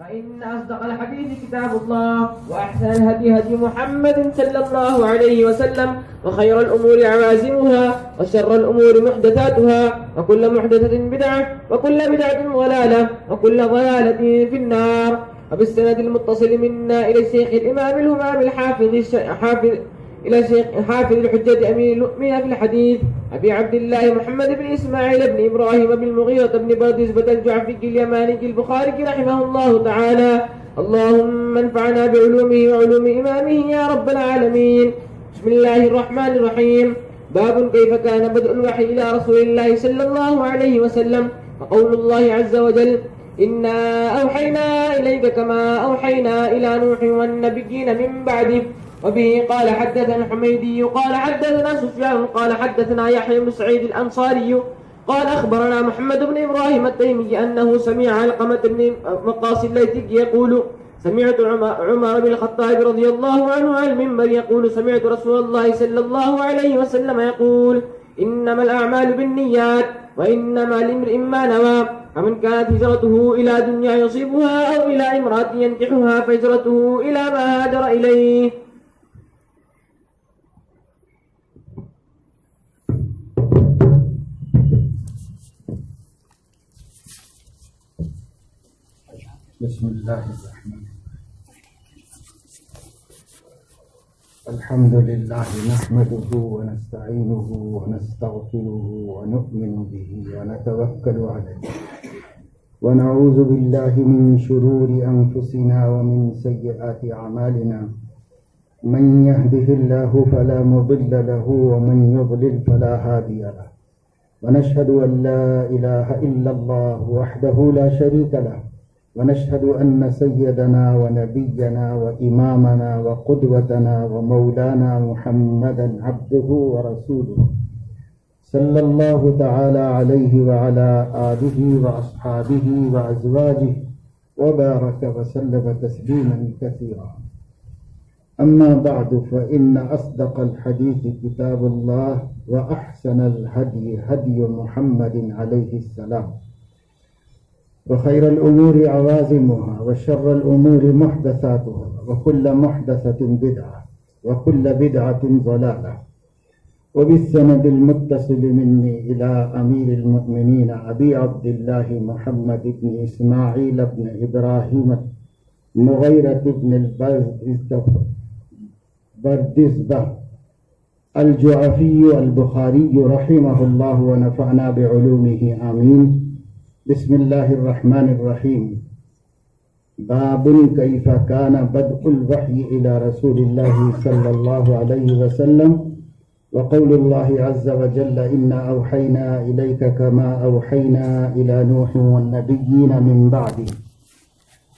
فإن أصدق الحديث كتاب الله، وأحسن الهدي هدي محمد صلى الله عليه وسلم، وخير الأمور عوازمها، وشر الأمور محدثاتها، وكل محدثة بدعة، وكل بدعة ضلالة، وكل ضلالة في النار. وبالسند المتصل منا إلى الشيخ الإمام الهمام إلى الشيخ حافظ الحجة أمير المؤمنين في الحديث أبي عبد الله محمد بن إسماعيل بن إبراهيم بن المغيرة بن بردزبة الجعفي اليماني البخاري رحمه الله تعالى. اللهم انفعنا بعلومه وعلوم إمامه يا رب العالمين. بسم الله الرحمن الرحيم. باب كيف كان بدء الوحي إلى رسول الله صلى الله عليه وسلم. وقول الله عز وجل: إنا أوحينا إليك كما أوحينا إلى نوح والنبيين من بعده. وبه قال حدثنا الحميدي قال حدثنا سفيان قال حدثنا يحيى بن سعيد الأنصاري قال أخبرنا محمد بن إبراهيم التيمي أنه سمع علقمة بن وقاص الليثي يقول: سمعت عمر بن الخطاب رضي الله عنه على المنبر يقول: سمعت رسول الله صلى الله عليه وسلم يقول: إنما الأعمال بالنيات وإنما لامرئ ما نوى. فمن كانت هجرته إلى دنيا يصيبها أو إلى امرأة ينكحها فهجرته إلى ما هاجر إليه. بسم الله الرحمن الرحيم. الحمد لله نحمده ونستعينه ونستغفره ونؤمن به ونتوكل عليه، ونعوذ بالله من شرور أنفسنا ومن سيئات أعمالنا. من يهده الله فلا مضل له ومن يضلل فلا هادي له، ونشهد أن لا إله إلا الله وحده لا شريك له، ونشهد أن سيدنا ونبينا وإمامنا وقدوتنا ومولانا محمدا عبده ورسوله صلى الله تعالى عليه وعلى آله وأصحابه وأزواجه وبارك وسلم تسليما كثيرا. أما بعد، فإن أصدق الحديث كتاب الله، وأحسن الهدي هدي محمد عليه السلام، وخير الأمور عوازمها، وشر الأمور محدثاتها، وكل محدثة بدعة، وكل بدعة ضلالة. وبالسند المتصل مني إلى أمير المؤمنين أبي عبد الله محمد بن إسماعيل بن إبراهيم مغيرة بن البردزبة الجعفي البخاري رحمه الله ونفعنا بعلومه آمين. بسم الله الرحمن الرحيم. باب كيف كان بدء الوحي إلى رسول الله صلى الله عليه وسلم. وقول الله عز وجل: إنا أوحينا إليك كما أوحينا إلى نوح والنبيين من بعده.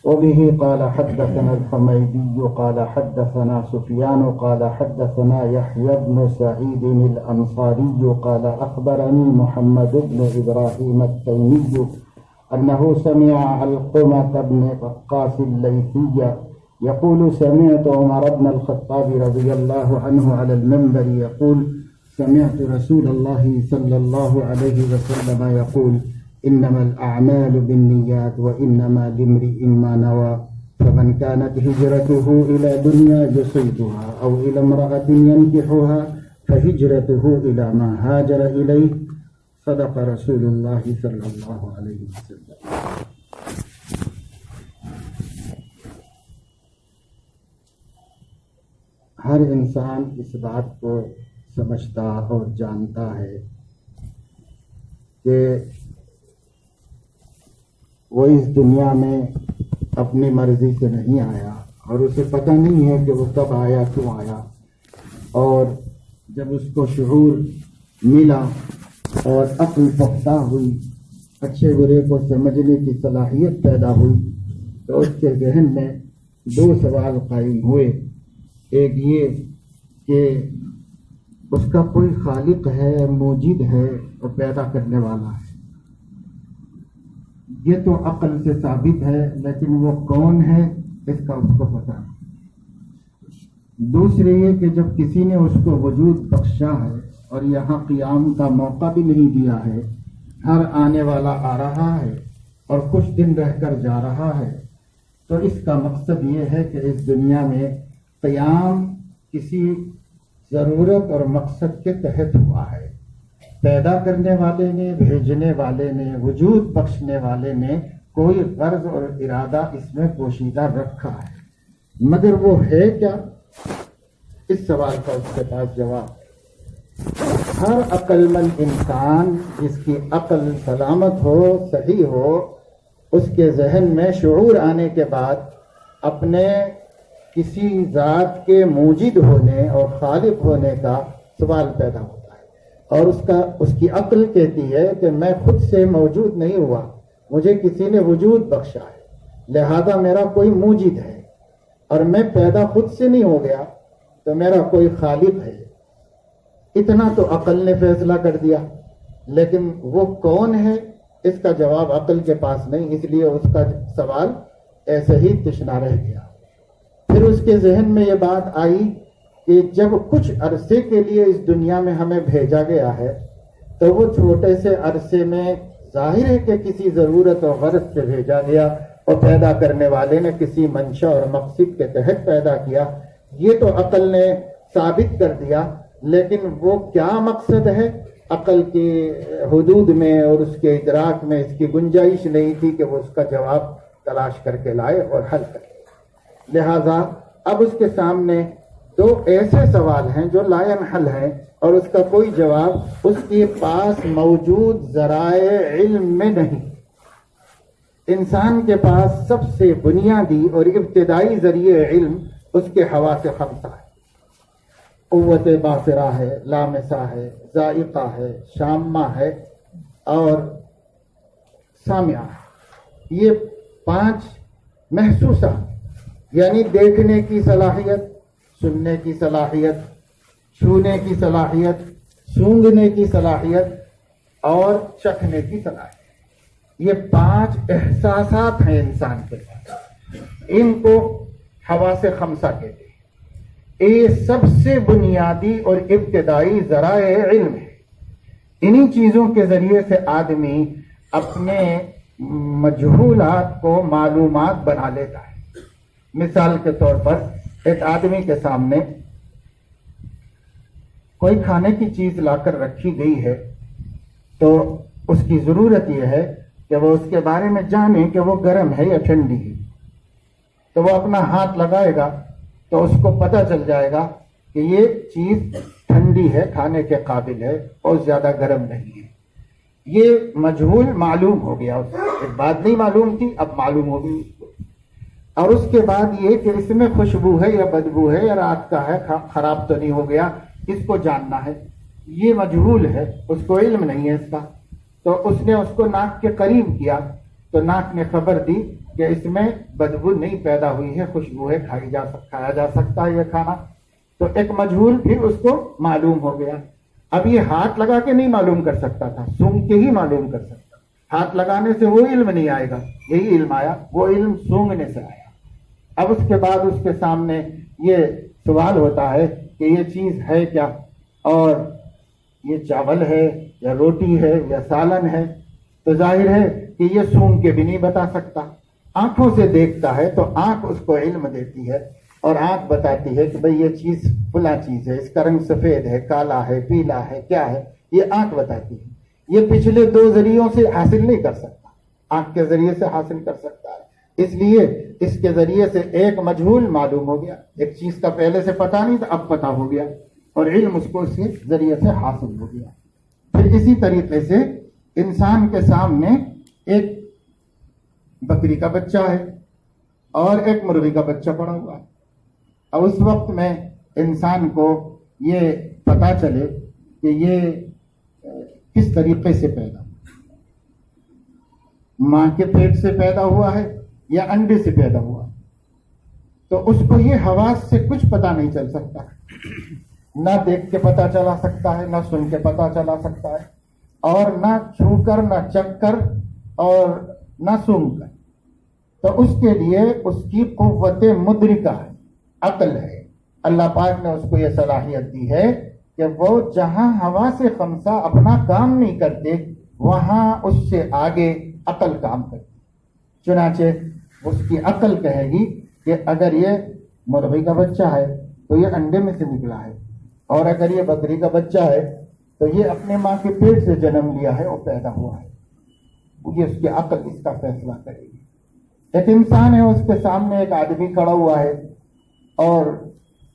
وبه قال حدثنا الحميدي قال حدثنا سفيان قال حدثنا يحيى بن سعيد الأنصاري قال أخبرني محمد بن إبراهيم التيمي أنه سمع علقمة بن وقاص الليثي يقول: سمعت عمر بن الخطاب رضي الله عنه على المنبر يقول: سمعت رسول الله صلى الله عليه وسلم يقول: إنما الأعمال بالنيات وإنما لامرئ ما نوى. فمن كانت هجرته إلى دنيا يصيبها أو إلى امرأة ينكحها فهجرته إلى ما هاجر إليه. صدق رسول الله صلى الله عليه وسلم. ہر انسان اس بات کو سمجھتا اور جانتا ہے کہ وہ اس دنیا میں اپنی مرضی سے نہیں آیا، اور اسے پتہ نہیں ہے کہ وہ کب آیا، کیوں آیا، اور جب اس کو شعور ملا اور عقل پختہ ہوئی، اچھے برے کو سمجھنے کی صلاحیت پیدا ہوئی، تو اس کے ذہن میں دو سوال قائم ہوئے۔ ایک یہ کہ اس کا کوئی خالق ہے، موجد ہے اور پیدا کرنے والا ہے، یہ تو عقل سے ثابت ہے، لیکن وہ کون ہے اس کا اس کو پتہ نہیں۔ دوسرے یہ کہ جب کسی نے اس کو وجود بخشا ہے اور یہاں قیام کا موقع بھی نہیں دیا ہے، ہر آنے والا آ رہا ہے اور کچھ دن رہ کر جا رہا ہے، تو اس کا مقصد یہ ہے کہ اس دنیا میں قیام کسی ضرورت اور مقصد کے تحت ہوا ہے۔ پیدا کرنے والے نے، بھیجنے والے نے، وجود بخشنے والے نے کوئی غرض اور ارادہ اس میں پوشیدہ رکھا ہے، مگر وہ ہے کیا؟ اس سوال کا اس کے پاس جواب ہے۔ ہر عقل مند انسان جس کی عقل سلامت ہو، صحیح ہو، اس کے ذہن میں شعور آنے کے بعد اپنے کسی ذات کے موجد ہونے اور خالق ہونے کا سوال پیدا ہوتا ہے، اور اس کی عقل کہتی ہے کہ میں خود سے موجود نہیں ہوا، مجھے کسی نے وجود بخشا ہے، لہذا میرا کوئی موجد ہے، اور میں پیدا خود سے نہیں ہو گیا تو میرا کوئی خالق ہے۔ اتنا تو عقل نے فیصلہ کر دیا، لیکن وہ کون ہے اس کا جواب عقل کے پاس نہیں، اس لیے اس کا سوال ایسے ہی تشنا رہ گیا۔ پھر اس کے ذہن میں یہ بات آئی کہ جب کچھ عرصے کے لیے اس دنیا میں ہمیں بھیجا گیا ہے، تو وہ چھوٹے سے عرصے میں ظاہر ہے کہ کسی ضرورت اور غرض سے بھیجا گیا، اور پیدا کرنے والے نے کسی منشا اور مقصد کے تحت پیدا کیا، یہ تو عقل نے ثابت کر دیا، لیکن وہ کیا مقصد ہے عقل کی حدود میں اور اس کے ادراک میں اس کی گنجائش نہیں تھی کہ وہ اس کا جواب تلاش کر کے لائے اور حل کرے۔ لہذا اب اس کے سامنے دو ایسے سوال ہیں جو لا ينحل ہیں، اور اس کا کوئی جواب اس کے پاس موجود ذرائع علم میں نہیں۔ انسان کے پاس سب سے بنیادی اور ابتدائی ذریعہ علم اس کے حواس خمسہ ہے، قوت باصرہ ہے، لامسہ ہے، ذائقہ ہے، شامہ ہے اور سامعہ ہے۔ یہ 5 محسوسہ، یعنی دیکھنے کی صلاحیت، سننے کی صلاحیت، چھونے کی صلاحیت، سونگھنے کی صلاحیت اور چکھنے کی صلاحیت، یہ 5 احساسات ہیں انسان کے پاس، ان کو حواس خمسہ کہتے ہیں۔ یہ سب سے بنیادی اور ابتدائی ذرائع علم ہے۔ انہی چیزوں کے ذریعے سے آدمی اپنے مجہولات کو معلومات بنا لیتا ہے۔ مثال کے طور پر ایک آدمی کے سامنے کوئی کھانے کی چیز لا کر رکھی گئی ہے، تو اس کی ضرورت یہ ہے کہ وہ اس کے بارے میں جانے کہ وہ گرم ہے یا ٹھنڈی ہے، تو وہ اپنا ہاتھ لگائے گا تو اس کو پتہ چل جائے گا کہ یہ چیز ٹھنڈی ہے، کھانے کے قابل ہے اور زیادہ گرم نہیں ہے۔ یہ مجہول معلوم ہو گیا، ایک بات نہیں معلوم تھی، اب معلوم ہو گئی اس کو۔ اور اس کے بعد یہ کہ اس میں خوشبو ہے یا بدبو ہے یا رات کا ہے، خراب تو نہیں ہو گیا، اس کو جاننا ہے۔ یہ مجہول ہے، اس کو علم نہیں ہے اس کا، تو اس نے اس کو ناک کے قریب کیا تو ناک نے خبر دی کہ اس میں بدبو نہیں پیدا ہوئی ہے، خوشبو ہے، کھایا جا سکتا ہے یہ کھانا، تو ایک مجہول پھر اس کو معلوم ہو گیا۔ اب یہ ہاتھ لگا کے نہیں معلوم کر سکتا تھا، سونگھ کے ہی معلوم کر سکتا، ہاتھ لگانے سے وہ علم نہیں آئے گا، یہی علم آیا، وہ علم سونگھنے سے آیا۔ اب اس کے بعد اس کے سامنے یہ سوال ہوتا ہے کہ یہ چیز ہے کیا، اور یہ چاول ہے یا روٹی ہے یا سالن ہے، تو ظاہر ہے کہ یہ سونگھ کے بھی نہیں بتا سکتا۔ آنکھوں سے دیکھتا ہے تو آنکھ اس کو علم دیتی ہے، اور آنکھ بتاتی ہے کہ بھئی یہ چیز فلاں چیز ہے، اس کا رنگ سفید ہے، کالا ہے، پیلا ہے، کیا ہے، یہ آنکھ بتاتی ہے۔ یہ پچھلے 2 ذریعوں سے حاصل نہیں کر سکتا، آنکھ کے ذریعے سے حاصل کر سکتا ہے، اس لیے اس کے ذریعے سے ایک مجہول معلوم ہو گیا، ایک چیز کا پہلے سے پتہ نہیں تھا، اب پتہ ہو گیا، اور علم اس کو اس کے ذریعے سے حاصل ہو گیا۔ پھر اسی طریقے سے انسان کے سامنے ایک بکری کا بچہ ہے اور ایک مرغی کا بچہ پڑا ہوا ہے، اور اس وقت میں انسان کو یہ پتہ چلے کہ یہ کس طریقے سے پیدا ہوا، ماں کے پیٹ سے پیدا ہوا ہے یا انڈے سے پیدا ہوا، تو اس کو یہ حواس سے کچھ پتہ نہیں چل سکتا، نہ دیکھ کے پتہ چلا سکتا ہے، نہ سن کے پتہ چلا سکتا ہے، اور نہ چھو کر، نہ چکھ کر، اور نہ سونگھ کر۔ تو اس کے لیے اس کی قوت مدرکہ ہے، عقل ہے۔ اللہ پاک نے اس کو یہ صلاحیت دی ہے کہ وہ جہاں حواس خمسہ اپنا کام نہیں کرتے، وہاں اس سے آگے عقل کام کرتی۔ چنانچہ اس کی عقل کہے گی کہ اگر یہ مرغی کا بچہ ہے تو یہ انڈے میں سے نکلا ہے، اور اگر یہ بکری کا بچہ ہے تو یہ اپنے ماں کے پیٹ سے جنم لیا ہے اور پیدا ہوا ہے۔ یہ اس کی عقل اس کا فیصلہ کرے گی۔ ایک انسان ہے، اس کے سامنے ایک آدمی کھڑا ہوا ہے اور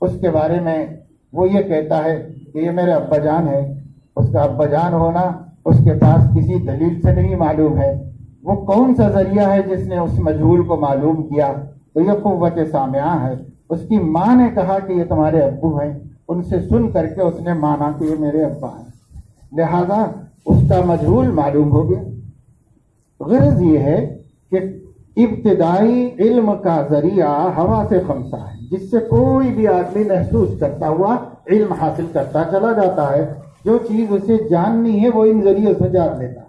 اس کے بارے میں وہ یہ کہتا ہے کہ یہ میرے ابا جان ہے۔ اس کا ابا جان ہونا اس کے پاس کسی دلیل سے نہیں معلوم ہے، وہ کون سا ذریعہ ہے جس نے اس مجہول کو معلوم کیا؟ تو یہ قوت سامعہ ہے۔ اس کی ماں نے کہا کہ یہ تمہارے ابو ہیں، ان سے سن کر کے اس نے مانا کہ یہ میرے ابا ہیں، لہذا اس کا مجہول معلوم ہو گیا۔ غرض یہ ہے کہ ابتدائی علم کا ذریعہ حواس خمسہ ہے، جس سے کوئی بھی آدمی محسوس کرتا ہوا علم حاصل کرتا چلا جاتا ہے۔ جو چیز اسے جاننی ہے وہ ان ذریعے سے جان لیتا ہے،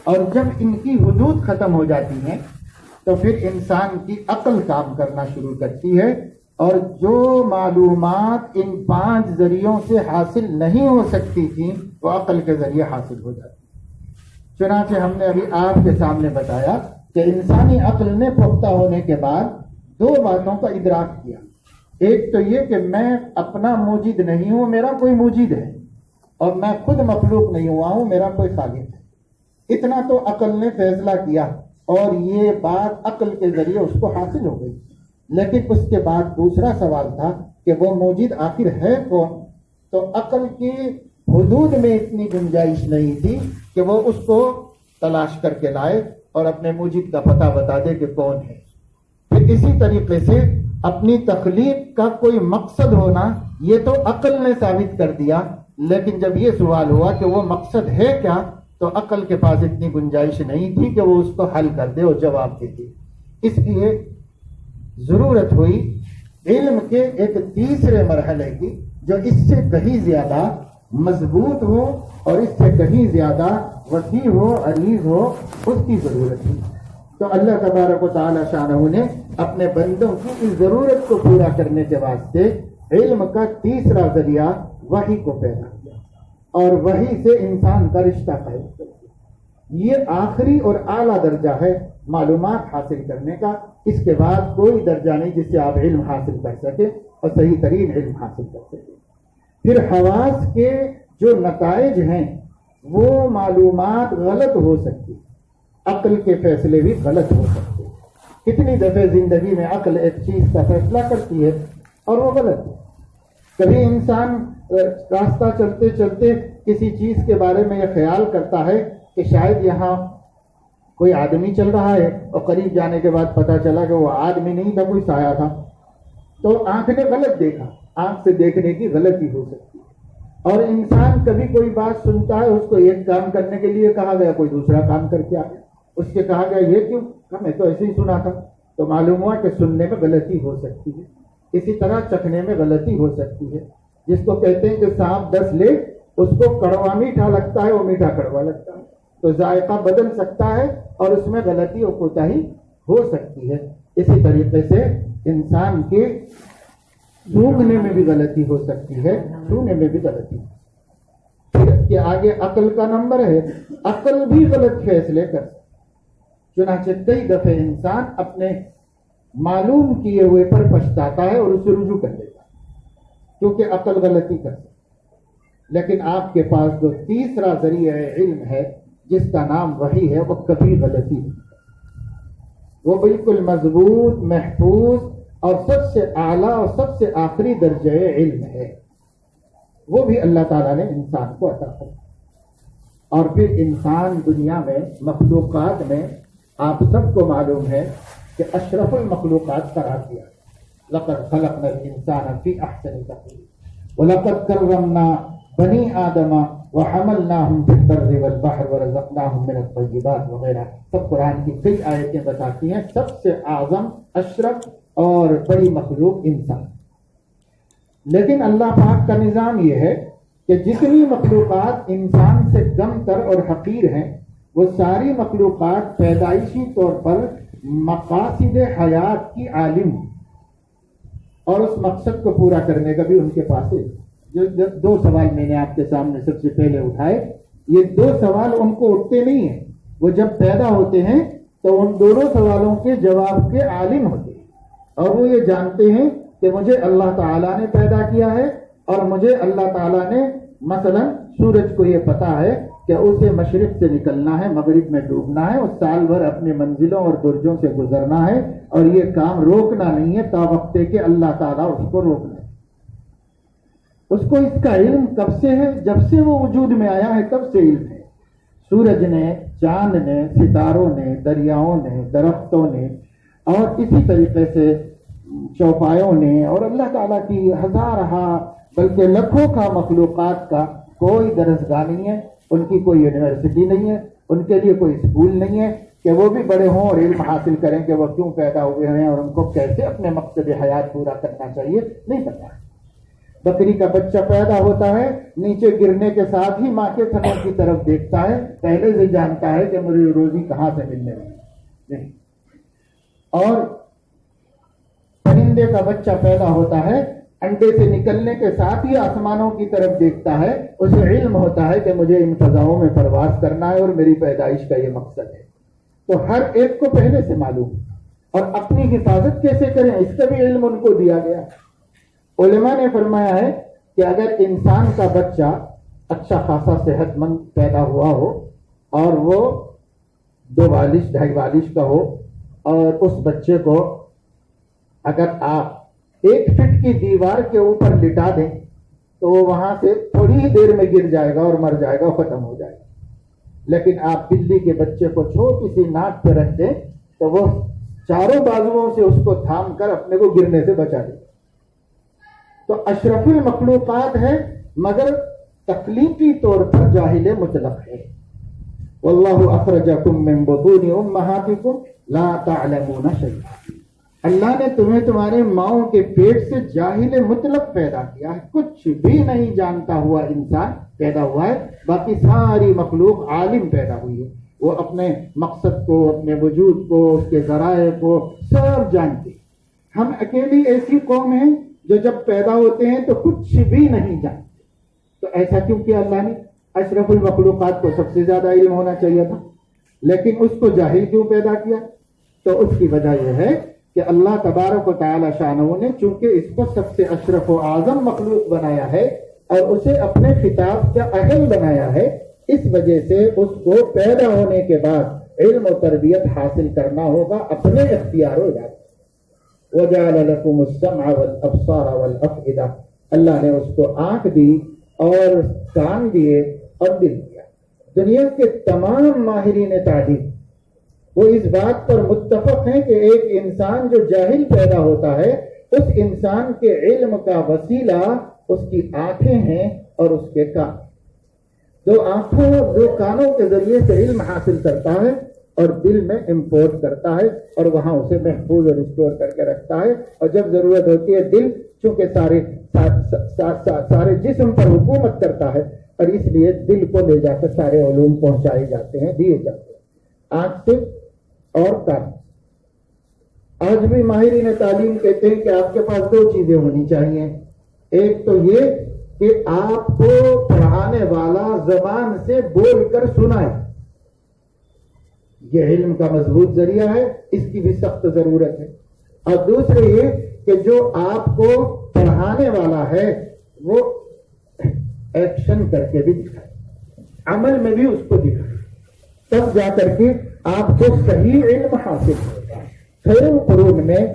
اور جب ان کی حدود ختم ہو جاتی ہیں تو پھر انسان کی عقل کام کرنا شروع کرتی ہے، اور جو معلومات ان 5 ذریعوں سے حاصل نہیں ہو سکتی تھیں وہ عقل کے ذریعے حاصل ہو جاتی۔ چنانچہ ہم نے ابھی آپ کے سامنے بتایا کہ انسانی عقل نے پختہ ہونے کے بعد 2 باتوں کا ادراک کیا۔ ایک تو یہ کہ میں اپنا موجد نہیں ہوں، میرا کوئی موجد ہے، اور میں خود مخلوق نہیں ہوا ہوں، میرا کوئی خالق ہے۔ اتنا تو عقل نے فیصلہ کیا، اور یہ بات عقل کے ذریعے اس کو حاصل ہو گئی۔ لیکن اس کے بعد دوسرا سوال تھا کہ وہ موجد آخر ہے کون؟ تو عقل کی حدود میں اتنی گنجائش نہیں تھی کہ وہ اس کو تلاش کر کے لائے اور اپنے موجد کا پتہ بتا دے کہ کون ہے۔ پھر اسی طریقے سے اپنی تخلیق کا کوئی مقصد ہونا یہ تو عقل نے ثابت کر دیا، لیکن جب یہ سوال ہوا کہ وہ مقصد ہے کیا، تو عقل کے پاس اتنی گنجائش نہیں تھی کہ وہ اس کو حل کر دے اور جواب دے دے۔ اس لیے ضرورت ہوئی علم کے ایک تیسرے مرحلے کی، جو اس سے کہیں زیادہ مضبوط ہو اور اس سے کہیں زیادہ وسیع ہو، عریض ہو، اس کی ضرورت ہے۔ تو اللہ تبارک و تعالی شانہ نے اپنے بندوں کی اس ضرورت کو پورا کرنے کے واسطے علم کا تیسرا ذریعہ وحی کو پیدا کیا، اور وحی سے انسان کا رشتہ قائم کر دیا۔ یہ آخری اور اعلیٰ درجہ ہے معلومات حاصل کرنے کا۔ اس کے بعد کوئی درجہ نہیں جس سے آپ علم حاصل کر سکے اور صحیح ترین علم حاصل کر سکے۔ پھر حواس کے جو نتائج ہیں وہ معلومات غلط ہو سکتی، عقل کے فیصلے بھی غلط ہو سکتے۔ کتنی دفعہ زندگی میں عقل ایک چیز کا فیصلہ کرتی ہے اور وہ غلط ہے۔ کبھی انسان راستہ چلتے چلتے کسی چیز کے بارے میں یہ خیال کرتا ہے کہ شاید یہاں کوئی آدمی چل رہا ہے، اور قریب جانے کے بعد پتہ چلا کہ وہ آدمی نہیں تھا، کوئی سایہ تھا، تو آنکھ نے غلط دیکھا۔ آنکھ سے دیکھنے کی غلطی ہو سکتی ہے۔ اور انسان کبھی کوئی بات سنتا ہے، اس کو ایک کام کرنے کے لیے کہا گیا، کوئی دوسرا کام کر کے آ گیا، اس کے کہا گیا یہ کیوں؟ میں تو ایسے ہی سنا تھا۔ تو معلوم ہوا کہ سننے میں غلطی ہو سکتی ہے۔ اسی طرح چکھنے میں غلطی ہو سکتی ہے۔ جس کو کہتے ہیں کہ سانپ 10 لے، اس کو کڑوا میٹھا لگتا ہے، وہ میٹھا کڑوا لگتا ہے، تو ذائقہ بدل سکتا ہے اور اس میں غلطی اور کوتاہی ہو سکتی ہے۔ اسی طریقے سے انسان کے سونگھنے میں بھی غلطی ہو سکتی ہے، چھونے میں بھی غلطی۔ پھر اس کے آگے عقل کا نمبر ہے، عقل بھی غلط فیصلے کر سکتی۔ چنانچہ کئی دفعہ انسان اپنے معلوم کیے ہوئے پر پچھتاتا ہے اور اسے رجوع کر لیتا ہے، کیونکہ عقل غلطی کر سکتی۔ لیکن آپ کے پاس جو تیسرا ذریعہ علم ہے جس کا نام وحی ہے، وہ کبھی غلطی نہیں۔ وہ بالکل مضبوط، محفوظ اور سب سے اعلیٰ اور سب سے آخری درجہ علم ہے، وہ بھی اللہ تعالیٰ نے انسان کو عطا کیا۔ اور پھر انسان دنیا میں مخلوقات میں آپ سب کو معلوم ہے کہ اشرف المخلوقات قرار دیا ہے۔ لقد خلقنا الانسان فی احسن تقویم وَلَقَدْ كَرَّمْنَا بَنِي آدَمَ وَحَمَلْنَاهُمْ فِي الْبَرِّ وَالْبَحْرِ وَرَزَقْنَاهُم مِّنَ الطَّيِّبَاتِ وغیرہ سب قرآن کی کئی آیتیں بتاتی ہیں سب سے اعظم، اشرف اور بڑی مخلوق انسان۔ لیکن اللہ پاک کا نظام یہ ہے کہ جتنی مخلوقات انسان سے کم تر اور حقیر ہیں وہ ساری مخلوقات پیدائشی طور پر مقاصد حیات کی عالم ہیں، اور اس مقصد کو پورا کرنے کا بھی ان کے پاس ہے۔ جو دو سوال میں نے آپ کے سامنے سب سے پہلے اٹھائے، یہ دو سوال ان کو اٹھتے نہیں ہیں، وہ جب پیدا ہوتے ہیں تو ان دونوں سوالوں کے جواب کے عالم ہوتے ہیں، اور وہ یہ جانتے ہیں کہ مجھے اللہ تعالیٰ نے پیدا کیا ہے، اور مجھے اللہ تعالیٰ نے مثلا سورج کو یہ پتا ہے کہ اسے مشرق سے نکلنا ہے، مغرب میں ڈوبنا ہے، اور سال بھر اپنے منزلوں اور برجوں سے گزرنا ہے، اور یہ کام روکنا نہیں ہے تا وقت کہ اللہ تعالیٰ اس کو روک لے۔ اس کو اس کا علم کب سے ہے؟ جب سے وہ وجود میں آیا ہے تب سے علم ہے۔ سورج نے، چاند نے، ستاروں نے، دریاؤں نے، درختوں نے، اور اسی طریقے سے چوپایوں نے، اور اللہ تعالیٰ کی ہزارہ بلکہ لکھوں کا مخلوقات کا کوئی درسگاہ نہیں ہے، ان کی کوئی یونیورسٹی نہیں ہے، ان کے لیے کوئی اسکول نہیں ہے کہ وہ بھی بڑے ہوں اور علم حاصل کریں کہ وہ کیوں پیدا ہوئے ہیں اور ان کو کیسے اپنے مقصد حیات پورا کرنا چاہیے، نہیں پتا۔ بکری کا بچہ پیدا ہوتا ہے، نیچے گرنے کے ساتھ ہی ماں کے تھنوں کی طرف دیکھتا ہے، پہلے سے جانتا ہے کہ مجھے روزی کہاں سے ملنے والی ہے۔ اور پرندے کا بچہ پیدا ہوتا ہے، انڈے سے نکلنے کے ساتھ ہی آسمانوں کی طرف دیکھتا ہے، اسے علم ہوتا ہے کہ مجھے ان فضاؤں میں پرواز کرنا ہے اور میری پیدائش کا یہ مقصد ہے۔ تو ہر ایک کو پہلے سے معلوم، اور اپنی حفاظت کیسے کریں اس کا بھی علم ان کو دیا گیا۔ علماء نے فرمایا ہے کہ اگر انسان کا بچہ اچھا خاصا صحت مند پیدا ہوا ہو اور وہ 2 بالش 2.5 بالش کا ہو، اور اس بچے کو اگر آپ 1 فٹ کی دیوار کے اوپر لٹا دیں تو وہ وہاں سے تھوڑی ہی دیر میں گر جائے گا اور مر جائے گا، ختم ہو جائے گا۔ لیکن آپ بلی کے بچے کو چھوٹی سی ناک پہ رکھ دیں تو وہ چاروں بازوؤں سے اس کو تھام کر اپنے کو گرنے سے بچا دے۔ تو اشرف المخلوقات ہے، مگر تخلیقی طور پر جاہل مطلق ہے۔ واللہ اخرجکم من بطون امہاتکم لا تعلمون شیئا، اللہ نے تمہیں تمہارے ماؤں کے پیٹ سے جاہل مطلق پیدا کیا ہے، کچھ بھی نہیں جانتا ہوا انسان پیدا ہوا ہے، باقی ساری مخلوق عالم پیدا ہوئی ہے، وہ اپنے مقصد کو، اپنے وجود کو، اس کے ذرائع کو سب جانتے۔ ہم اکیلی ایسی قوم ہیں جو جب پیدا ہوتے ہیں تو کچھ بھی نہیں جانتے۔ تو ایسا کیوں کیا اللہ نے؟ اشرف المخلوقات کو سب سے زیادہ علم ہونا چاہیے تھا، لیکن اس کو جاہل کیوں پیدا کیا؟ تو اس کی وجہ یہ ہے کہ اللہ تبارک و تعالی شانہ نے چونکہ اس کو سب سے اشرف و اعظم مخلوق بنایا ہے اور اسے اپنے خطاب کا اہل بنایا ہے، اس وجہ سے اس کو پیدا ہونے کے بعد علم و تربیت حاصل کرنا ہوگا اپنے اختیار و ارادے۔ وَجَعَلَ لَكُمُ السَّمْعَ وَالْأَبْصَارَ وَالْأَفْئِدَةَ، اللہ نے اس کو آنکھ دی اور کان دیے اور دل دیا۔ دنیا کے تمام ماہرین تعلیم وہ اس بات پر متفق ہیں کہ ایک انسان جو جاہل پیدا ہوتا ہے اس انسان کے علم کا وسیلہ اس کی آنکھیں ہیں اور اس کے کان۔ 2 آنکھوں 2 کانوں کے ذریعے سے علم حاصل کرتا ہے اور دل میں امپورٹ کرتا ہے اور وہاں اسے محفوظ اور اسٹور کر کے رکھتا ہے، اور جب ضرورت ہوتی ہے دل چونکہ سارے جسم پر حکومت کرتا ہے اور اس لیے دل کو لے جا کر سارے علوم پہنچائے جاتے ہیں، دیے جاتے ہیں۔ آنکھ سے اور کان۔ آج بھی ماہرین تعلیم کہتے ہیں کہ آپ کے پاس 2 چیزیں ہونی چاہیے، ایک تو یہ کہ آپ کو پڑھانے والا زبان سے بول کر سنائے، یہ علم کا مضبوط ذریعہ ہے، اس کی بھی سخت ضرورت ہے، اور دوسرے یہ کہ جو آپ کو پڑھانے والا ہے وہ ایکشن کر کے بھی دکھائے، عمل میں بھی اس کو دکھائے، تب جا کر کے آپ کو صحیح علم حاصل ہوگا۔ خیر القرون میں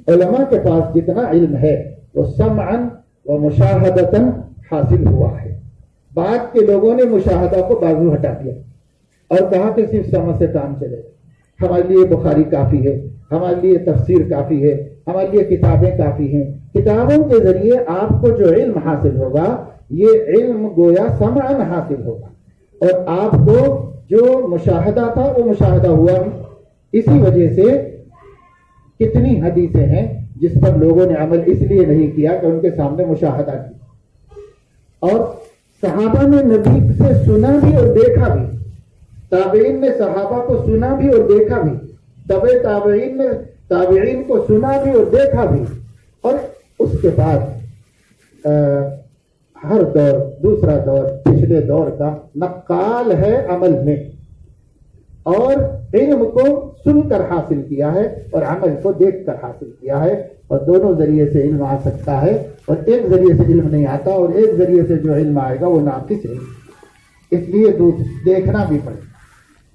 علماء کے پاس جتنا علم ہے وہ سمعن و مشاہدتاً حاصل ہوا ہے. بعد کے لوگوں نے مشاہدہ کو بازو ہٹا دیا اور کہا کہ صرف سمجھ سے کام چلے. ہمارے لیے بخاری کافی ہے, ہمارے لیے تفسیر کافی ہے, ہمارے لیے کتابیں کافی ہیں. کتابوں کے ذریعے آپ کو جو علم حاصل ہوگا یہ علم گویا سمعن حاصل ہوگا, اور آپ کو جو مشاہدہ تھا وہ مشاہدہ ہوا بھی. اسی وجہ سے کتنی حدیثیں ہیں جس پر لوگوں نے عمل اس لیے نہیں کیا کہ ان کے سامنے مشاہدہ کیا. اور صحابہ نے نبی سے سنا بھی اور دیکھا بھی, تابعین نے صحابہ کو سنا بھی اور دیکھا بھی, تبع تابعین نے تابعین کو سنا بھی اور دیکھا بھی, اور اس کے بعد ہر دور دوسرا دور پچھلے دور کا نقال ہے عمل میں, اور علم کو سن کر حاصل کیا ہے اور عمل کو دیکھ کر حاصل کیا ہے. اور دونوں ذریعے سے علم آ سکتا ہے, اور ایک ذریعے سے علم نہیں آتا, اور ایک ذریعے سے جو علم آئے گا وہ ناقص ہے. اس لیے دیکھنا بھی پڑے.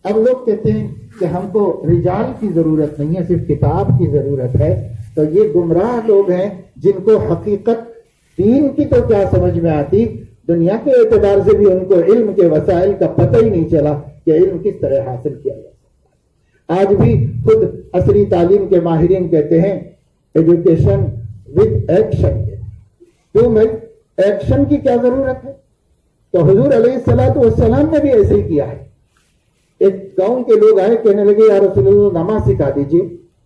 اب لوگ کہتے ہیں کہ ہم کو رجال کی ضرورت نہیں ہے, صرف کتاب کی ضرورت ہے. تو یہ گمراہ لوگ ہیں جن کو حقیقت دین کی تو کیا سمجھ میں آتی, دنیا کے اعتبار سے بھی ان کو علم کے وسائل کا پتہ ہی نہیں چلا کہ علم کس طرح حاصل کیا جائے. آج بھی خود عصری تعلیم کے ماہرین کہتے ہیں ایجوکیشن ود ایکشن. کیوں بھائی ایکشن کی کیا ضرورت ہے؟ تو حضور علیہ الصلوۃ والسلام نے بھی ایسے ہی کیا ہے. ایک گاؤں کے لوگ آئے, کہنے لگے یا رسول اللہ نماز سکھا دیجیے.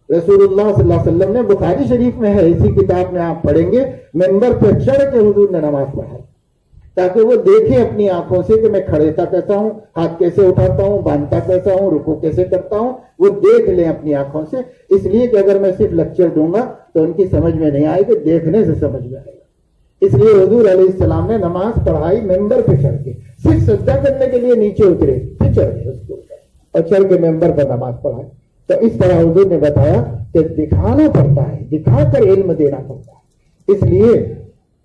رسول اللہ صلی اللہ علیہ وسلم نے, بخاری شریف میں ہے, اسی کتاب میں آپ پڑھیں گے, منبر پہ چڑھ کے حضور نے نماز پڑھائی تاکہ وہ دیکھیں اپنی آنکھوں سے کہ میں کھڑےتا کیسا ہوں, ہاتھ کیسے اٹھاتا ہوں, باندھتا کیسا ہوں, رکوع کیسے کرتا ہوں, وہ دیکھ لیں اپنی آنکھوں سے. اس لیے کہ اگر میں صرف لیکچر دوں گا تو ان کی سمجھ میں نہیں آئے گی, دیکھنے سے سمجھ میں آئے گا. اس لیے حضور علیہ السلام نے نماز پڑھائی منبر پہ چڑھ کے, صرف سجدہ کرنے کے لیے نیچے اترے, پھر چڑھ گئے اس کے اوپر اور چڑھ کے منبر پر نماز پڑھائی. تو اس طرح حضور نے بتایا کہ دکھانا پڑتا ہے, دکھا کر علم دینا پڑتا ہے. اس لیے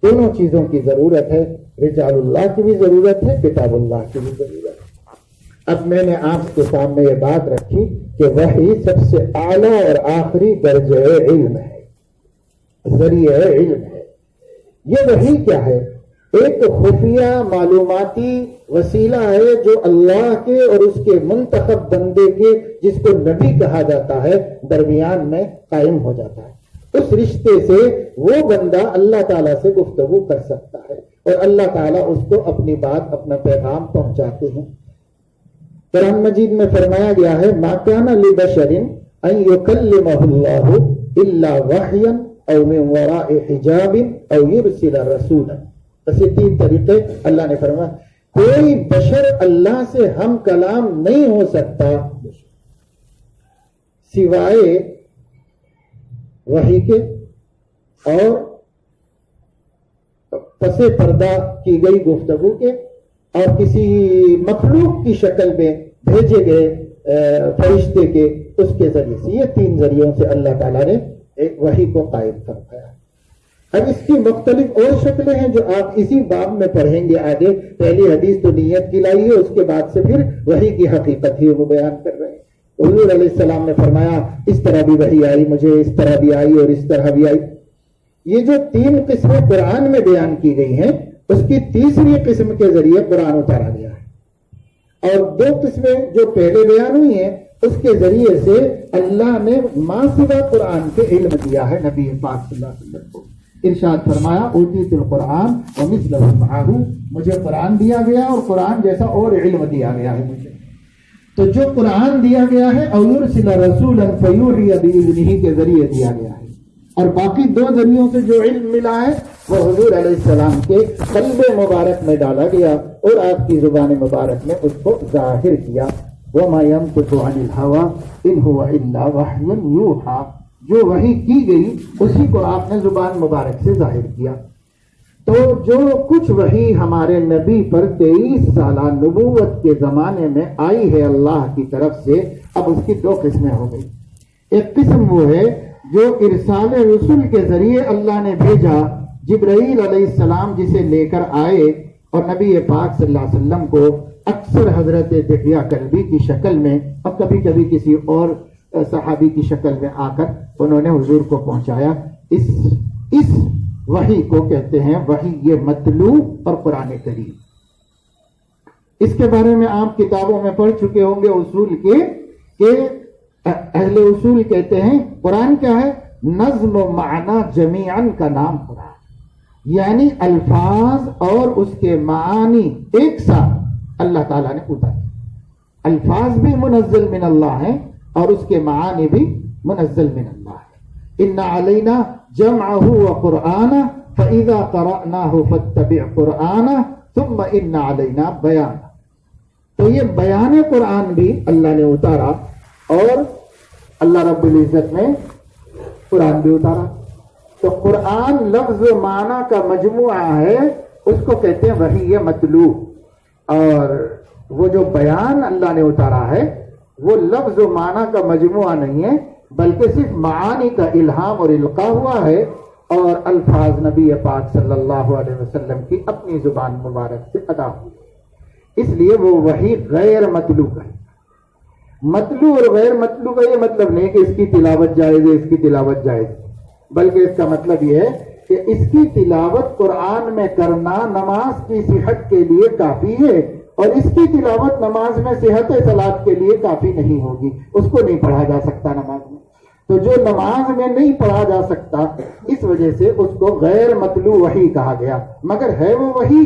دونوں چیزوں کی ضرورت ہے, رجال اللہ کی بھی ضرورت ہے, کتاب اللہ کی بھی ضرورت ہے. اب میں نے آپ کے سامنے یہ بات رکھی کہ وحی سب سے اعلیٰ اور آخری درجہ علم ہے, ذریعہ علم ہے. یہ وحی کیا ہے؟ ایک خفیہ معلوماتی وسیلہ ہے جو اللہ کے اور اس کے منتخب بندے کے, جس کو نبی کہا جاتا ہے, درمیان میں قائم ہو جاتا ہے. اس رشتے سے وہ بندہ اللہ تعالیٰ سے گفتگو کر سکتا ہے اور اللہ تعالیٰ اس کو اپنی بات, اپنا پیغام پہنچاتے ہیں. قرآن مجید میں فرمایا گیا ہے ما کان لبشر ان یکلمہ اللہ الا وحیا او من وراء حجاب او یرسل رسولا. بس یہ تین طریقے اللہ نے فرمایا. کوئی بشر اللہ سے ہم کلام نہیں ہو سکتا سوائے وحی کے اور پس پردہ کی گئی گفتگو کے اور کسی مخلوق کی شکل میں بھیجے گئے فرشتے کے, اس کے ذریعے سے. یہ تین ذریعوں سے اللہ تعالیٰ نے ایک وحی کو قائم فرمایا. اب اس کی مختلف اور شکلیں ہیں جو آپ اسی باب میں پڑھیں گے آگے. پہلی حدیث تو نیت کی لائی ہے, اس کے بعد سے پھر وحی کی حقیقت ہی وہ بیان کر رہے ہیں. حضور علیہ السلام نے فرمایا اس طرح بھی وحی آئی مجھے, اس طرح بھی آئی اور اس طرح بھی آئی. یہ جو تین قسمیں قرآن میں بیان کی گئی ہیں, اس کی تیسری قسم کے ذریعے قرآن اتارا گیا ہے, اور دو قسمیں جو پہلے بیان ہوئی ہیں اس کے ذریعے سے اللہ نے ما سوا قرآن کے علم دیا ہے نبی پاک صلی اللہ علیہ وسلم کو. ارشاد فرمایا اوتیت القرآن ومثلہ معہ, مجھے قرآن دیا گیا اور قرآن جیسا اور علم دیا گیا ہے مجھے. تو جو قرآن دیا گیا ہے او یرسل رسولا فیوحی باذنہ کے ذریعے دیا گیا ہے, اور باقی دو ذریعوں سے جو علم ملا ہے وہ حضور علیہ السلام کے قلب مبارک میں ڈالا گیا اور آپ کی زبان مبارک میں اس کو ظاہر کیا. وما ينطق عن الهوى ان هو الا وحی یوحی, جو وحی کی گئی اسی کو آپ نے زبان مبارک سے ظاہر کیا. تو جو کچھ وحی ہمارے نبی پر 23 سالہ نبوت کے زمانے میں آئی ہے اللہ کی طرف سے, اب اس کی دو قسمیں ہو گئی. ایک قسم وہ ہے جو ارسال رسول کے ذریعے اللہ نے بھیجا, جبرائیل علیہ السلام جسے لے کر آئے اور نبی پاک صلی اللہ علیہ وسلم کو اکثر حضرت دحیہ کلبی کی شکل میں اور کبھی کبھی کسی اور صحابی کی شکل میں آ کر انہوں نے حضور کو پہنچایا. اس وحی کو کہتے ہیں وحی متلو اور قرآن کریم. اس کے بارے میں آپ کتابوں میں پڑھ چکے ہوں گے اصول کے کہ اہل اصول کہتے ہیں قرآن کیا ہے؟ نظم و معنی جمیعاً کا نام قرآن، یعنی الفاظ اور اس کے معانی ایک ساتھ اللہ تعالیٰ نے اتارے. الفاظ بھی منزل من اللہ ہیں اور اس کے معانی بھی منزل من اللہ ہے. ان علینا جمعہ وقرآنہ فاذا قرأناہ فاتبع قرآنہ ثم ان علینا بیانہ. تو یہ بیان قرآن بھی اللہ نے اتارا اور اللہ رب العزت نے قرآن بھی اتارا. تو قرآن لفظ و معنی کا مجموعہ ہے، اس کو کہتے ہیں وحی متلو. اور وہ جو بیان اللہ نے اتارا ہے وہ لفظ و معنی کا مجموعہ نہیں ہے، بلکہ صرف معانی کا الہام اور القاء ہوا ہے، اور الفاظ نبی پاک صلی اللہ علیہ وسلم کی اپنی زبان مبارک سے ادا ہوئی. اس لیے وہ وحی غیر مطلوع ہے. مطلوع اور غیر مطلوع کا یہ مطلب نہیں کہ اس کی تلاوت جائز ہے، اس کی تلاوت جائز ہے، بلکہ اس کا مطلب یہ ہے کہ اس کی تلاوت قرآن میں کرنا نماز کی صحت کے لیے کافی ہے، اور اس کی تلاوت نماز میں صحت صلاۃ کے لیے کافی نہیں ہوگی. اس کو نہیں پڑھا جا سکتا نماز میں. تو جو نماز میں نہیں پڑھا جا سکتا اس وجہ سے اس کو غیر مطلوع وحی کہا گیا. مگر ہے وہ وحی،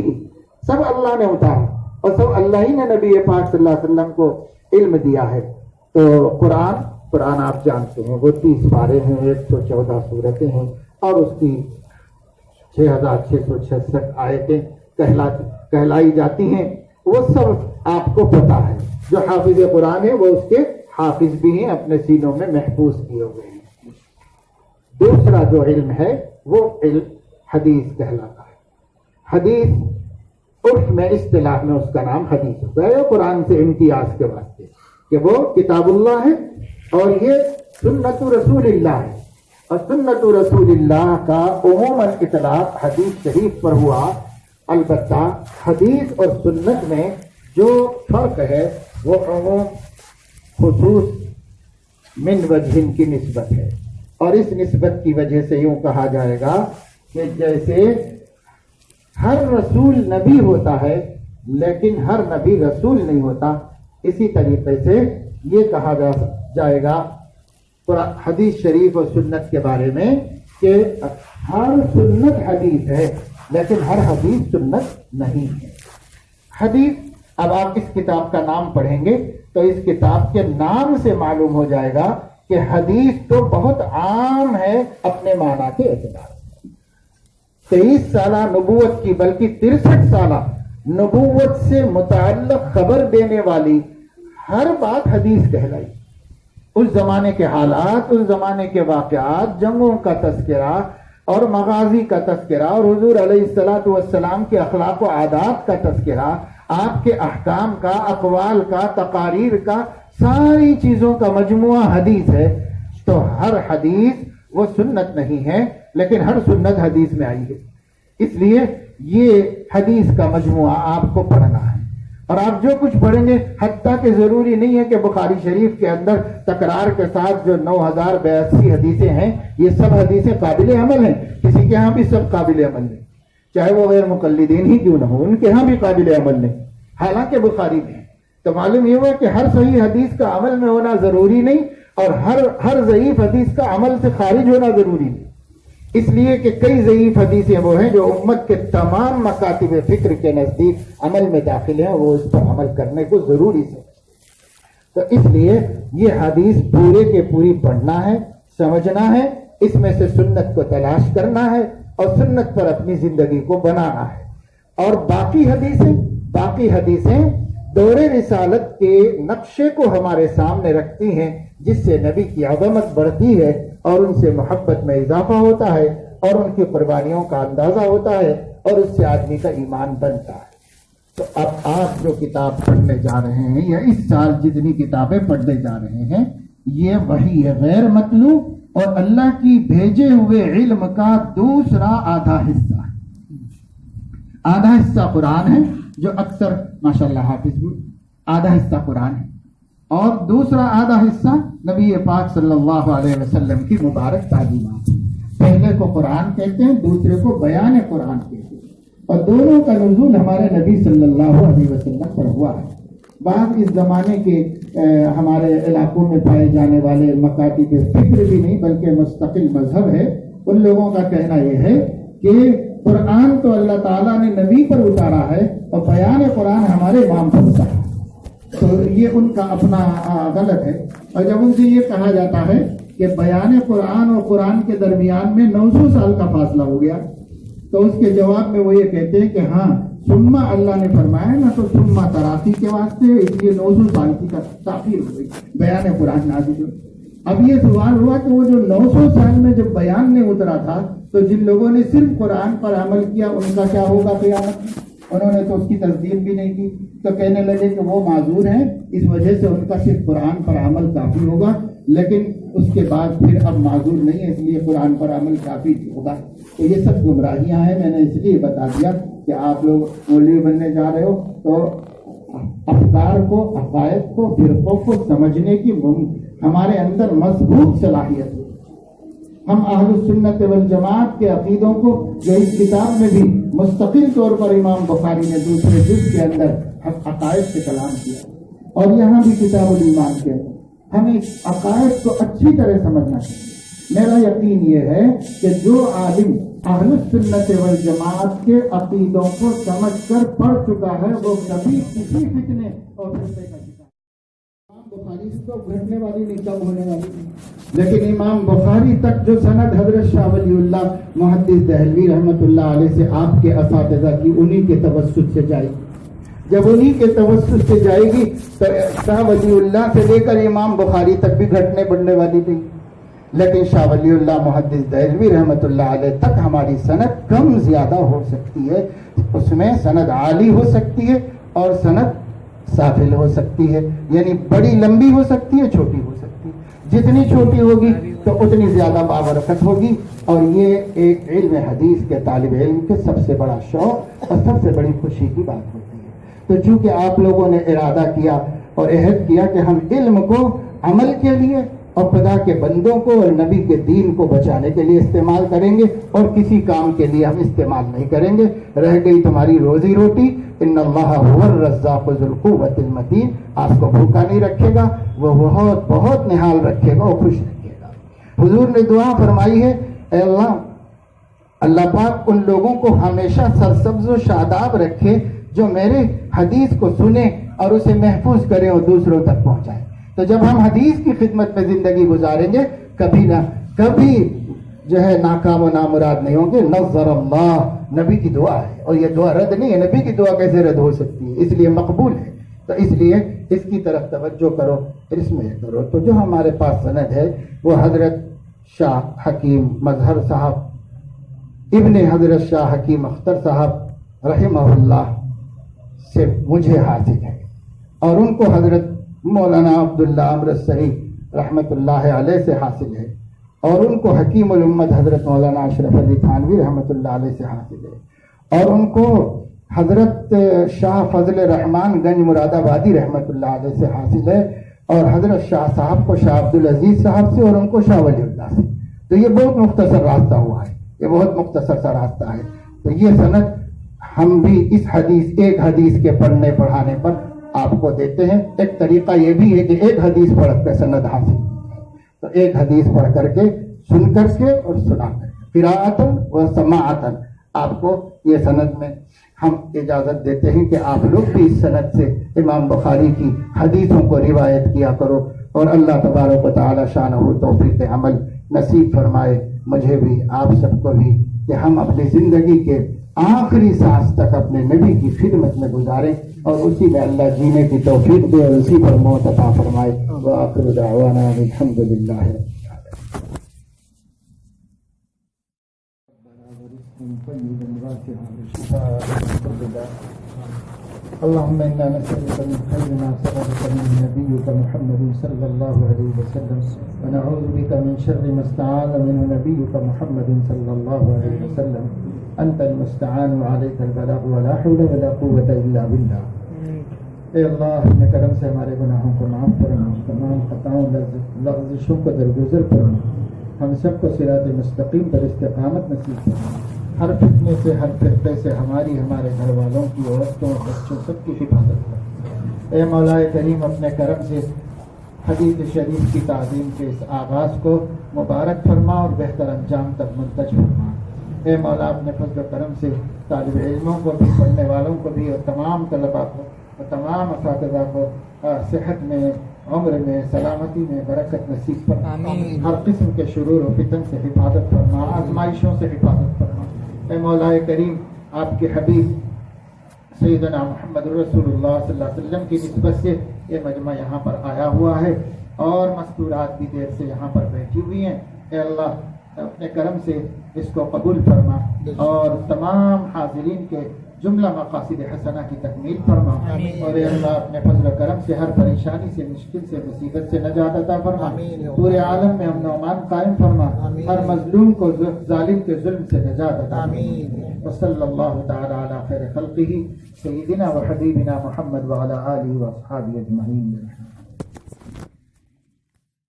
سب اللہ نے اتارا اور سب اللہ ہی نے نبی پاک صلی اللہ علیہ وسلم کو علم دیا ہے. تو قرآن آپ جانتے ہیں وہ 30 پارے ہیں، 114 سورتیں ہیں، اور اس کی 6666 آیتیں کہلائی جاتی ہیں. وہ سب آپ کو پتا ہے. جو حافظ قرآن ہے وہ اس کے حافظ بھی ہیں، اپنے سینوں میں محفوظ کیے ہوئے ہیں. دوسرا جو علم ہے وہ علم حدیث کہلاتا ہے. حدیث عرف میں اصطلاح میں اس کا نام حدیث ہوتا ہے، قرآن سے امتیاز کے واسطے کہ وہ کتاب اللہ ہے اور یہ سنت رسول اللہ ہے. اور سنت رسول اللہ کا عموماً اطلاق حدیث شریف پر ہوا. البتہ حدیث اور سنت میں جو فرق ہے وہ عموم خصوص من وجہ کی نسبت ہے. اور اس نسبت کی وجہ سے یوں کہا جائے گا کہ جیسے ہر رسول نبی ہوتا ہے لیکن ہر نبی رسول نہیں ہوتا، اسی طریقے سے یہ کہا جائے گا حدیث شریف اور سنت کے بارے میں کہ ہر سنت حدیث ہے لیکن ہر حدیث سنت نہیں ہے. حدیث، اب آپ اس کتاب کا نام پڑھیں گے تو اس کتاب کے نام سے معلوم ہو جائے گا کہ حدیث تو بہت عام ہے اپنے معنی کے اعتبار سے. 23 سالہ نبوت کی بلکہ 63 سالہ نبوت سے متعلق خبر دینے والی ہر بات حدیث کہلائی. اس زمانے کے حالات، اس زمانے کے واقعات، جنگوں کا تذکرہ اور مغازی کا تذکرہ اور حضور علیہ الصلوۃ والسلام کے اخلاق و عادات کا تذکرہ، آپ کے احکام کا، اقوال کا، تقاریر کا، ساری چیزوں کا مجموعہ حدیث ہے. تو ہر حدیث وہ سنت نہیں ہے لیکن ہر سنت حدیث میں آئی ہے. اس لیے یہ حدیث کا مجموعہ آپ کو پڑھنا ہے. اور آپ جو کچھ پڑھیں گے، حتیٰ کہ ضروری نہیں ہے کہ بخاری شریف کے اندر تکرار کے ساتھ جو 9082 حدیثیں ہیں یہ سب حدیثیں قابل عمل ہیں. کسی کے ہاں بھی سب قابل عمل نہیں، چاہے وہ غیر مقلدین ہی کیوں نہ ہو، ان کے ہاں بھی قابل عمل نہیں، حالانکہ بخاری میں. تو معلوم یہ ہوا کہ ہر صحیح حدیث کا عمل میں ہونا ضروری نہیں اور ہر ضعیف حدیث کا عمل سے خارج ہونا ضروری نہیں. اس لیے کہ کئی ضعیف حدیثیں وہ ہیں جو امت کے تمام مکاتب فکر کے نزدیک عمل میں داخل ہیں، وہ اس پر عمل کرنے کو ضروری ہے. تو اس لیے یہ حدیث پورے کے پوری پڑھنا ہے، سمجھنا ہے، اس میں سے سنت کو تلاش کرنا ہے اور سنت پر اپنی زندگی کو بنانا ہے. اور باقی حدیثیں دور رسالت کے نقشے کو ہمارے سامنے رکھتی ہیں، جس سے نبی کی عظمت بڑھتی ہے اور ان سے محبت میں اضافہ ہوتا ہے اور ان کی قربانیوں کا اندازہ ہوتا ہے اور اس سے آدمی کا ایمان بنتا ہے. تو اب آپ جو کتاب پڑھنے جا رہے ہیں یا اس سال جتنی کتابیں پڑھنے جا رہے ہیں یہ وحی غیر مطلوع اور اللہ کی بھیجے ہوئے علم کا دوسرا آدھا حصہ ہے. آدھا حصہ قرآن ہے جو اکثر ماشاءاللہ حافظ آدھا حصہ قرآن ہے اور دوسرا آدھا حصہ نبی پاک صلی اللہ علیہ وسلم کی مبارک تعلیمات. پہلے کو قرآن کہتے ہیں، دوسرے کو بیان قرآن کہتے ہیں، اور دونوں کا نزول ہمارے نبی صلی اللہ علیہ وسلم پر ہوا ہے. بعض اس زمانے کے ہمارے علاقوں میں پائے جانے والے مکاتب فکر بھی نہیں بلکہ مستقل مذہب ہے، ان لوگوں کا کہنا یہ ہے کہ قرآن تو اللہ تعالیٰ نے نبی پر اتارا ہے اور بیان قرآن ہمارے امام پر اتارا ہے. تو یہ ان کا اپنا غلط ہے. اور جب ان سے یہ کہا جاتا ہے کہ بیان قرآن اور قرآن کے درمیان میں 900 سال کا فاصلہ ہو گیا، تو اس کے جواب میں وہ یہ کہتے ہیں کہ ہاں سما اللہ نے فرمایا نا، تو سما تراسی کے واسطے، اس لیے 900 سال کی تاخیر ہو گئی بیان قرآن نازل ہوئی. اب یہ سوال ہوا کہ وہ جو 900 سال میں جب بیان نہیں اترا تھا تو جن لوگوں نے صرف قرآن پر عمل کیا ان کا کیا ہوگا قیامت میں؟ انہوں نے تو اس کی تصدیق بھی نہیں کی. تو کہنے لگے کہ وہ معذور ہیں، اس وجہ سے ان کا صرف قرآن پر عمل کافی ہوگا، لیکن اس کے بعد پھر اب معذور نہیں ہے، اس لیے قرآن پر عمل کافی ہوگا. تو یہ سب گمراہیاں ہیں. میں نے اس لیے بتا دیا کہ آپ لوگ مولوی بننے جا رہے ہو تو افکار کو، عقائد کو، فرقوں کو سمجھنے کی ہمارے اندر مضبوط صلاحیت ہے. ہم اہل السنت والجماعت کے عقیدوں کو جو اس کتاب میں بھی مستقل طور پر امام بخاری نے دوسرے جز کے اندر عقائد سے کلام کیا، اور یہاں بھی کتاب الایمان کے اندر ہمیں عقائد کو اچھی طرح سمجھنا چاہیے. میرا یقین یہ ہے کہ جو عالم اہل السنت والجماعت کے عقیدوں کو سمجھ کر پڑھ چکا ہے وہ کبھی کسی فتنے اور فرقے کا شکار. امام بخاری سے تو گھٹنے والی نہیں، کم ہونے والی نہیں، لیکن امام بخاری تک جو سند حضرت شاہ ولی اللہ محدث دہلوی رحمۃ اللہ علیہ سے آپ کے اساتذہ کی انہی کے توسط سے جائے گی. جب انہی کے توسط سے جائے گی تو شاہ ولی اللہ سے لے کر امام بخاری تک بھی گھٹنے بڑھنے والی نہیں، لیکن شاہ ولی اللہ محدث دہلوی رحمۃ اللہ علیہ تک ہماری سند کم زیادہ ہو سکتی ہے. اس میں سند عالی ہو سکتی ہے اور سند سافل ہو سکتی ہے، یعنی بڑی لمبی ہو سکتی ہے، چھوٹی ہو سکتی ہے. جتنی چھوٹی ہوگی تو اتنی زیادہ بابرکت ہوگی. اور یہ ایک علم حدیث کے طالب علم کے سب سے بڑا شوق اور سب سے بڑی خوشی کی بات ہوتی ہے. تو چونکہ آپ لوگوں نے ارادہ کیا اور عہد کیا کہ ہم علم کو عمل کے لیے اور خدا کے بندوں کو اور نبی کے دین کو بچانے کے لیے استعمال کریں گے اور کسی کام کے لیے ہم استعمال نہیں کریں گے. رہ گئی تمہاری روزی روٹی، ان اللہ هو الرزاق ذو القوة المتین، آپ کو بھوکا نہیں رکھے گا، وہ بہت بہت نہال رکھے گا اور خوش رکھے گا. حضور نے دعا فرمائی ہے، اے اللہ پاک ان لوگوں کو ہمیشہ سرسبز و شاداب رکھے جو میرے حدیث کو سنیں اور اسے محفوظ کریں اور دوسروں تک پہنچائیں. تو جب ہم حدیث کی خدمت میں زندگی گزاریں گے کبھی نہ کبھی جو ہے ناکام و نامراد نہیں ہوں گے. نظر اللہ نبی کی دعا ہے، اور یہ دعا رد نہیں ہے. نبی کی دعا کیسے رد ہو سکتی ہے؟ اس لیے مقبول ہے. تو اس لیے اس کی طرف توجہ کرو، اس میں کرو. تو جو ہمارے پاس سند ہے وہ حضرت شاہ حکیم مظہر صاحب ابن حضرت شاہ حکیم اختر صاحب رحمہ اللہ سے مجھے حاصل ہے، اور ان کو حضرت مولانا عبداللہ امرتسری رحمۃ اللہ علیہ سے حاصل ہے، اور ان کو حکیم الامت حضرت مولانا اشرف علی تھانوی رحمۃ اللہ علیہ سے حاصل ہے، اور ان کو حضرت شاہ فضل رحمان گنج مراد آبادی رحمۃ اللہ علیہ سے حاصل ہے، اور حضرت شاہ صاحب کو شاہ عبدالعزیز صاحب سے، اور ان کو شاہ ولی اللہ سے. تو یہ بہت مختصر راستہ ہوا ہے، یہ بہت مختصر سا راستہ ہے. تو یہ سند ہم بھی اس حدیث ایک حدیث کے پڑھنے پڑھانے پر آپ کو دیتے ہیں. ایک طریقہ یہ بھی ہے کہ ایک حدیث پڑھ کر سند حاصل، تو ایک حدیث پڑھ کر کے سن کر کے اور سنا کر کے قراءۃً و سماعۃً آپ کو یہ سند میں ہم اجازت دیتے ہیں کہ آپ لوگ بھی اس سند سے امام بخاری کی حدیثوں کو روایت کیا کرو. اور اللہ تبارک و تعالی شانہ توفیق عمل نصیب فرمائے مجھے بھی آپ سب کو بھی، کہ ہم اپنی زندگی کے آخری سانس تک اپنے نبی کی خدمت میں گزاریں اور اسی میں اللہ جینے کی توفیق دے اور اسی پر موت عطا فرمائے. وآخر دعوانا الحمد للہ. اللهم إنا نسألك من خير ما سألك من نبيك محمد صلى الله عليه وسلم، ونعوذ بك من شر ما استعاذ منه نبيك محمد صلى الله عليه وسلم. أنت المستعان وعليك البلاغ ولا حول ولا قوة إلا بالله. اے اللہ اپنے کرم سے ہمارے گناہوں کو معاف فرما، تمام خطاؤں لغزشوں کو درگزر فرما، ہم سب کو صراط مستقیم پر استقامت نصیب فرما، ہر فتنے سے ہر فرقے سے ہماری، ہمارے گھر والوں کی، عورتوں بچوں سب کی حفاظت فرما۔ اے مولا کریم اپنے کرم سے حدیث شریف کی تعظیم کے اس آغاز کو مبارک فرما اور بہتر انجام تک منتج فرما۔ اے مولا اپنے فضل و کرم سے طالب علموں کو بھی، پڑھنے والوں کو بھی، اور تمام طلباء کو اور تمام اساتذہ کو صحت میں، عمر میں، سلامتی میں برکت نصیب فرما، ہر قسم کے شرور و فتن سے حفاظت فرما، آزمائشوں سے حفاظت فرما۔ اے مولا کریم آپ کے حبیب سیدنا محمد رسول اللہ صلی اللہ علیہ وسلم کی نسبت سے یہ مجمع یہاں پر آیا ہوا ہے اور مستورات بھی دیر سے یہاں پر بیٹھی ہوئی ہیں۔ اے اللہ اپنے کرم سے اس کو قبول فرما اور تمام حاضرین کے جملہ مقاصد حسنہ کی تکمیل فرما، اور اے اللہ اپنے فضل و کرم سے ہر پریشانی سے، مشکل سے، مصیبت سے نجات عطا فرما، پورے عالم میں امن و امان قائم فرما، ہر مظلوم کو، ظالم کے ظلم سے نجات عطا فرما۔ وصلی اللہ تعالی علی خیر خلقہ سیدنا و حبیبنا محمد وعلی آلہ و اصحابہ اجمعین۔